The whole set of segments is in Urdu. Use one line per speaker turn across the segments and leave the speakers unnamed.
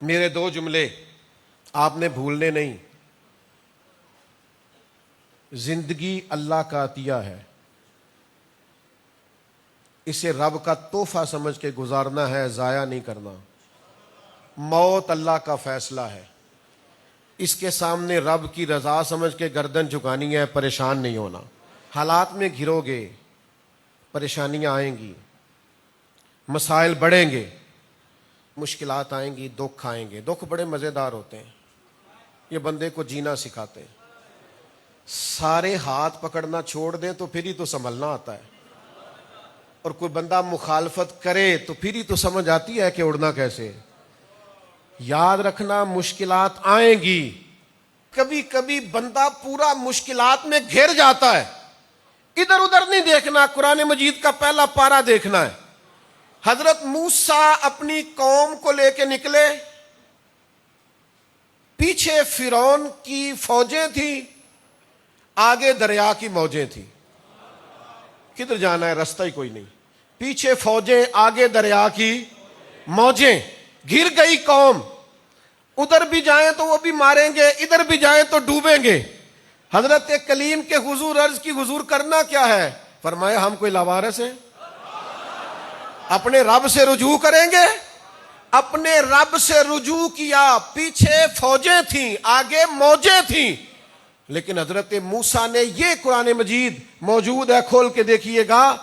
میرے دو جملے آپ نے بھولنے نہیں. زندگی اللہ کا عطیہ ہے، اسے رب کا تحفہ سمجھ کے گزارنا ہے، ضائع نہیں کرنا. موت اللہ کا فیصلہ ہے، اس کے سامنے رب کی رضا سمجھ کے گردن جھکانی ہے، پریشان نہیں ہونا. حالات میں گھرو گے، پریشانیاں آئیں گی، مسائل بڑھیں گے، مشکلات آئیں گی، دکھ آئیں گے. دکھ بڑے مزیدار ہوتے ہیں، یہ بندے کو جینا سکھاتے ہیں. سارے ہاتھ پکڑنا چھوڑ دیں تو پھر ہی تو سنبھلنا آتا ہے، اور کوئی بندہ مخالفت کرے تو پھر ہی تو سمجھ آتی ہے کہ اڑنا کیسے. یاد رکھنا مشکلات آئیں گی. کبھی کبھی بندہ پورا مشکلات میں گھر جاتا ہے، ادھر ادھر نہیں دیکھنا، قرآن مجید کا پہلا پارہ دیکھنا ہے. حضرت موسیٰ اپنی قوم کو لے کے نکلے، پیچھے فرعون کی فوجیں تھیں، آگے دریا کی موجیں تھیں. کدھر جانا ہے، رستہ ہی کوئی نہیں. پیچھے فوجیں، آگے دریا کی موجیں. گر گئی قوم، ادھر بھی جائیں تو وہ بھی ماریں گے، ادھر بھی جائیں تو ڈوبیں گے. حضرت کلیم کے حضور عرض کی، حضور کرنا کیا ہے؟ فرمایا ہم کوئی لاوارث ہیں؟ اپنے رب سے رجوع کریں گے. اپنے رب سے رجوع کیا، پیچھے فوجیں تھیں، آگے موجیں تھیں. لیکن حضرت موسیٰ نے، یہ قرآن مجید موجود ہے، کھول کے دیکھیے گا.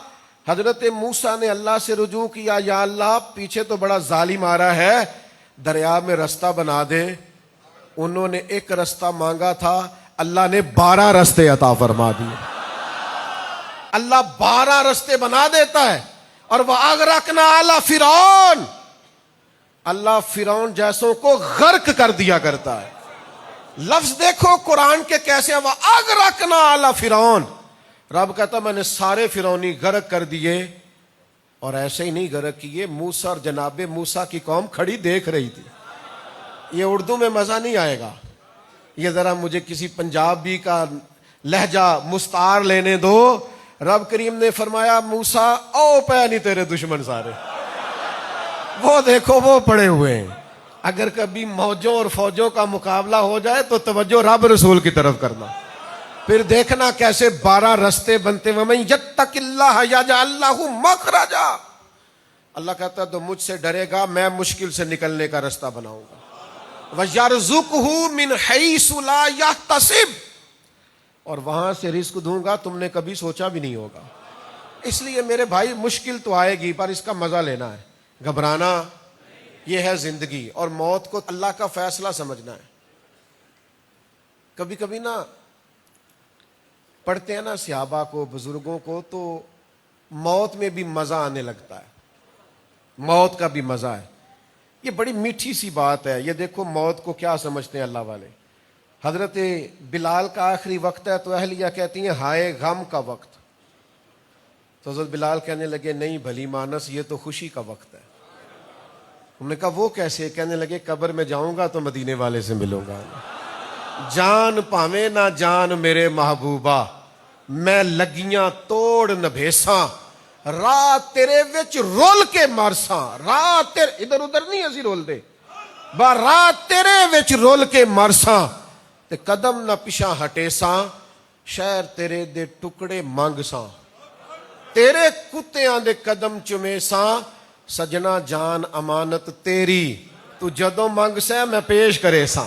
حضرت موسیٰ نے اللہ سے رجوع کیا، یا اللہ پیچھے تو بڑا ظالم آ رہا ہے، دریا میں رستہ بنا دے. انہوں نے ایک رستہ مانگا تھا، اللہ نے 12 رستے عطا فرما دیے. اللہ 12 رستے بنا دیتا ہے. اور وَأَغْرَقْنَا آلَ فِرْعَوْنَ، اللہ فرعون جیسوں کو غرق کر دیا کرتا ہے. لفظ دیکھو قرآن کے کیسے ہیں، وَأَغْرَقْنَا آلَ فِرْعَوْنَ. رب کہتا میں نے سارے فرعونی غرق کر دیے. اور ایسے ہی نہیں غرق کیے، موسیٰ اور جناب موسیٰ کی قوم کھڑی دیکھ رہی تھی. یہ اردو میں مزہ نہیں آئے گا، یہ ذرا مجھے کسی پنجابی کا لہجہ مستعار لینے دو. رب کریم نے فرمایا موسیٰ او پہ نہیں تیرے دشمن سارے، وہ دیکھو وہ پڑے ہوئے ہیں. اگر کبھی موجوں اور فوجوں کا مقابلہ ہو جائے تو توجہ رب رسول کی طرف کرنا، پھر دیکھنا کیسے 12 رستے بنتے. وَمَن يَتَّقِ اللَّهَ يَجْعَل لَّهُ مَخْرَجًا، اللہ کہتا ہے تو مجھ سے ڈرے گا، میں مشکل سے نکلنے کا رستہ بناؤں گا. وَيَرْزُقْهُ مِنْ حَيْثُ لَا يَحْتَسِبُ، اور وہاں سے رزق دوں گا تم نے کبھی سوچا بھی نہیں ہوگا. اس لیے میرے بھائی مشکل تو آئے گی پر اس کا مزہ لینا ہے، گھبرانا. یہ ہے زندگی، اور موت کو اللہ کا فیصلہ سمجھنا ہے. کبھی کبھی نا پڑھتے ہیں نا صحابہ کو، بزرگوں کو، تو موت میں بھی مزہ آنے لگتا ہے، موت کا بھی مزہ ہے. یہ بڑی میٹھی سی بات ہے. یہ دیکھو موت کو کیا سمجھتے ہیں اللہ والے. حضرت بلال کا آخری وقت ہے تو اہلیہ کہتی ہیں ہائے غم کا وقت. تو حضرت بلال کہنے لگے نہیں بھلی مانس، یہ تو خوشی کا وقت ہے. ہم نے کہا وہ کیسے؟ کہنے لگے قبر میں جاؤں گا تو مدینے والے سے ملوں گا. جان پاویں نہ جان میرے محبوبہ، میں لگیاں توڑ نبھیساں، رات تیرے وچ رول کے مرساں. رات تیرے، ادھر ادھر نہیں اسی رول دے، با رات تیرے وچ رول کے مرساں، تے قدم نہ پیچھا ہٹے ساں، شہر تیرے دے ٹکڑے منگ ساں، تیرے کتیاں دے قدم چومے ساں. سجنا جان امانت تیری، تو جدوں منگ سا میں پیش کرے ساں.